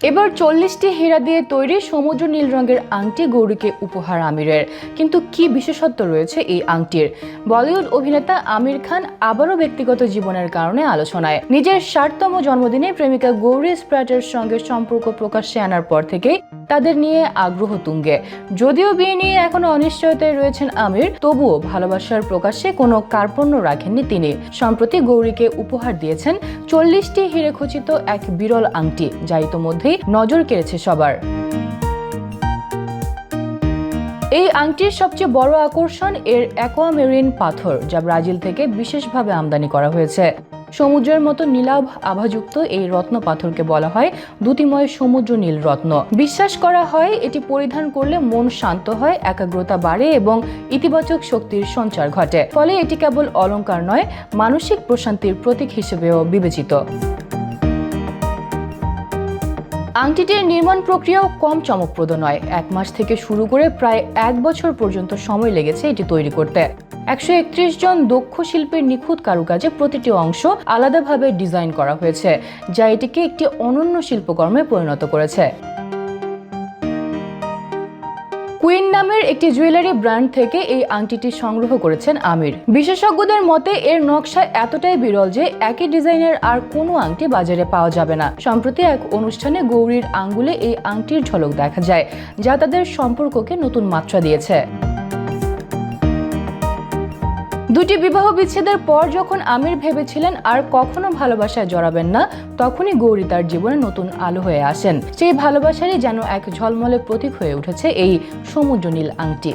এবার 40টি হীরা দিয়ে তৈরি সমুদ্র নীল রঙের আংটি গৌরীকে উপহার আমিরের। কিন্তু কি বিশেষত্ব রয়েছে এই আংটির? বলিউড অভিনেতা আমির খান আবারও ব্যক্তিগত জীবনের কারণে আলোচনায়। নিজের 60তম জন্মদিনে প্রেমিকা গৌরী স্প্র্যাটের সঙ্গে সম্পর্ক প্রকাশ্যে আনার পর থেকেই তাদের নিয়ে আগ্রহ তুঙ্গে। যদিও বিয়ে নিয়ে এখনো অনিশ্চয়তায় রয়েছেন আমির, তবুও ভালোবাসার প্রকাশ্যে কোনো কার্পণ্য রাখেননি তিনি। সম্প্রতি গৌরীকে উপহার দিয়েছেন 40টি হিরে খচিত এক বিরল আংটি, যা ইতোমধ্যে নজর কেড়েছে সবার। এই আংটির সবচেয়ে বড় আকর্ষণ এর অ্যাকোয়ামেরিন পাথর, যা ব্রাজিল থেকে বিশেষভাবে আমদানি করা হয়েছে। সমুদ্রের মতো নীলাভ আভাযুক্ত এই রত্ন পাথরকে বলা হয় দ্যুতিময় সমুদ্র নীল রত্ন। বিশ্বাস করা হয় এটি পরিধান করলে মন শান্ত হয়, একাগ্রতা বাড়ে এবং ইতিবাচক শক্তির সঞ্চার ঘটে। ফলে এটি কেবল অলংকার নয়, মানসিক প্রশান্তির প্রতীক হিসেবেও বিবেচিত। আংটিটির নির্মাণ প্রক্রিয়াও কম চমকপ্রদ নয়। 1 মাস থেকে শুরু করে প্রায় 1 বছর পর্যন্ত সময় লেগেছে এটি তৈরি করতে। 131 জন দক্ষ শিল্পীর নিখুঁত কারুকাজে প্রতিটি অংশ আলাদাভাবে ডিজাইন করা হয়েছে, যা এটিকে একটি অনন্য শিল্পকর্মে পরিণত করেছে। কুইন নামের একটি জুয়েলারি ব্র্যান্ড থেকে এই আংটিটি সংগ্রহ করেছেন আমির। বিশেষজ্ঞদের মতে এর নকশা এতটাই বিরল যে একই ডিজাইনের আর কোনো আংটি বাজারে পাওয়া যাবে না। সম্প্রতি এক অনুষ্ঠানে গৌরীর আঙ্গুলে এই আংটির ঝলক দেখা যায়, যা তাদের সম্পর্ককে নতুন মাত্রা দিয়েছে। দুটি বিবাহ বিচ্ছেদের পর যখন আমির ভেবেছিলেন আর কখনো ভালোবাসায় জড়াবেন না, তখনই গৌরী তার জীবনে নতুন আলো হয়ে আসেন। সেই ভালোবাসারই যেন এক ঝলমলে প্রতীক হয়ে উঠেছে এই সমুদ্র নীল আংটি।